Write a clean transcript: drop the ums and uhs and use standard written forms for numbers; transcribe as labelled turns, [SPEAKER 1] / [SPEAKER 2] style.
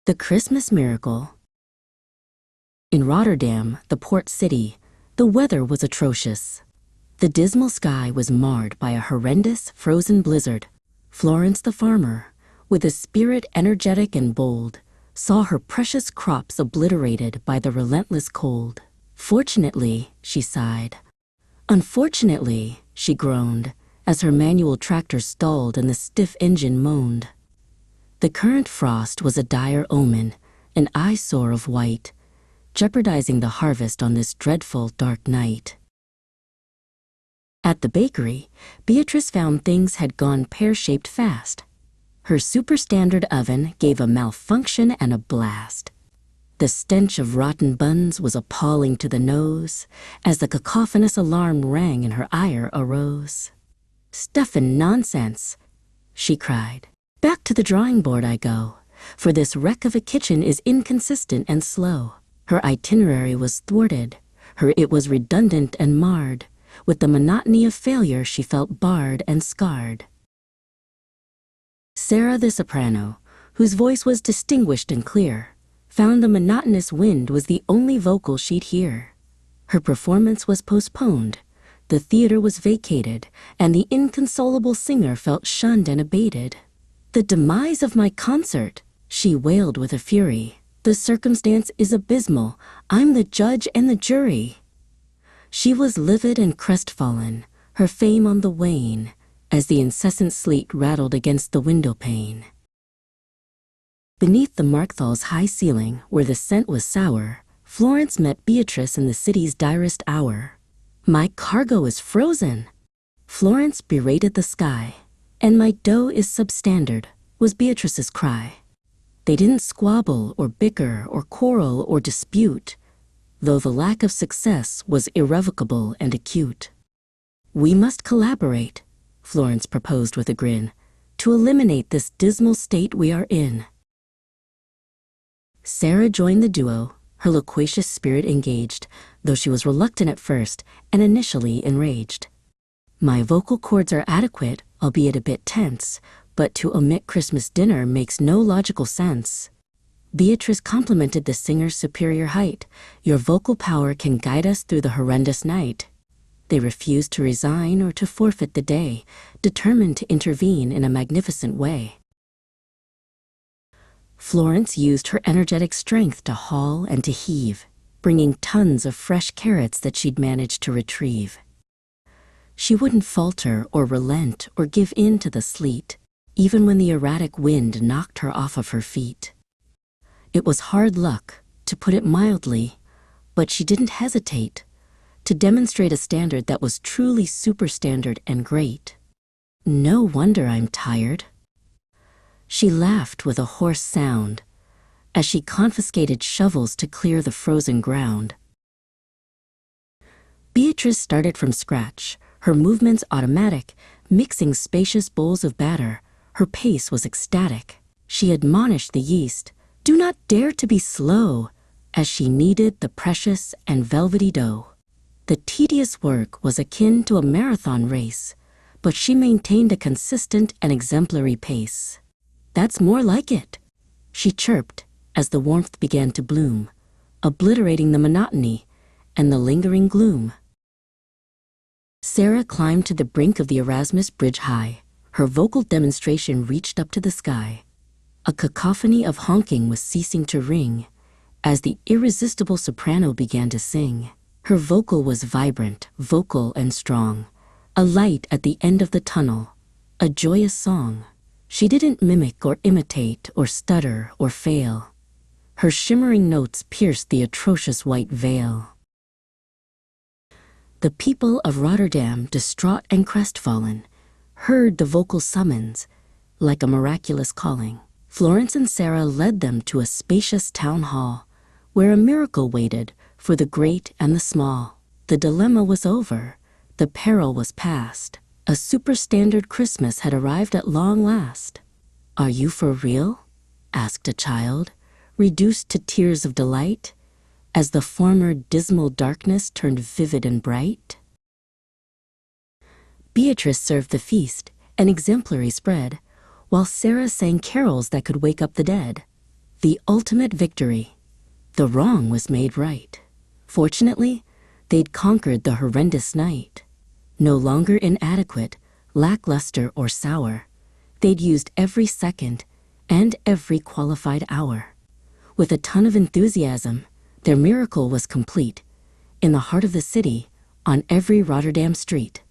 [SPEAKER 1] The Christmas Miracle. In Rotterdam, the port city, the weather was atrocious. The dismal sky was marred by a horrendous frozen blizzard. Florence the farmer, with a spirit energetic and bold, saw her precious crops obliterated by the relentless cold. Fortunately, she sighed. Unfortunately, she groaned, as her manual tractor stalled and the stiff engine moaned. The current frost was a dire omen, an eyesore of white, jeopardizing the harvest on this dreadful dark night. At the bakery, Beatrice found things had gone pear-shaped fast. Her superstandard oven gave a malfunction and a blast. The stench of rotten buns was appalling to the nose, as the cacophonous alarm rang and her ire arose. "Stuffin' nonsense," she cried. "Back to the drawing board I go, for this wreck of a kitchen is inconsistent and slow." Her itinerary was thwarted, it was redundant and marred. With the monotony of failure she felt barred and scarred. Sarah the soprano, whose voice was distinguished and clear, found the monotonous wind was the only vocal she'd hear. Her performance was postponed, the theater was vacated, and the inconsolable singer felt shunned and abated. "The demise of my concert," she wailed with a fury. "The circumstance is abysmal. I'm the judge and the jury." She was livid and crestfallen, her fame on the wane, as the incessant sleet rattled against the window pane. Beneath the Markthal's high ceiling, where the scent was sour, Florence met Beatrice in the city's direst hour. "My cargo is frozen," Florence berated the sky. "And my dough is substandard," was Beatrice's cry. They didn't squabble or bicker or quarrel or dispute, though the lack of success was irrevocable and acute. "We must collaborate," Florence proposed with a grin, "to eliminate this dismal state we are in." Sarah joined the duo, her loquacious spirit engaged, though she was reluctant at first and initially enraged. "My vocal cords are adequate, albeit a bit tense, but to omit Christmas dinner makes no logical sense." Beatrice complimented the singer's superior height. "Your vocal power can guide us through the horrendous night." They refused to resign or to forfeit the day, determined to intervene in a magnificent way. Florence used her energetic strength to haul and to heave, bringing tons of fresh carrots that she'd managed to retrieve. She wouldn't falter or relent or give in to the sleet, even when the erratic wind knocked her off of her feet. It was hard luck, to put it mildly, but she didn't hesitate to demonstrate a standard that was truly superstandard and great. "No wonder I'm tired." She laughed with a hoarse sound as she confiscated shovels to clear the frozen ground. Beatrice started from scratch, her movements automatic, mixing spacious bowls of batter. Her pace was ecstatic. She admonished the yeast, "Do not dare to be slow," as she kneaded the precious and velvety dough. The tedious work was akin to a marathon race, but she maintained a consistent and exemplary pace. "That's more like it," she chirped as the warmth began to bloom, obliterating the monotony and the lingering gloom. Sarah climbed to the brink of the Erasmus Bridge high. Her vocal demonstration reached up to the sky. A cacophony of honking was ceasing to ring as the irresistible soprano began to sing. Her vocal was vibrant, vocal and strong, a light at the end of the tunnel, a joyous song. She didn't mimic or imitate or stutter or fail. Her shimmering notes pierced the atrocious white veil. The people of Rotterdam, distraught and crestfallen, heard the vocal summons like a miraculous calling. Florence and Sarah led them to a spacious town hall where a miracle waited for the great and the small. The dilemma was over, the peril was past. A superstandard Christmas had arrived at long last. "Are you for real?" asked a child, reduced to tears of delight, as the former dismal darkness turned vivid and bright. Beatrice served the feast, an exemplary spread, while Sarah sang carols that could wake up the dead. The ultimate victory. The wrong was made right. Fortunately, they'd conquered the horrendous night. No longer inadequate, lackluster, or sour, they'd used every second and every qualified hour. With a ton of enthusiasm, their miracle was complete. In the heart of the city, on every Rotterdam street,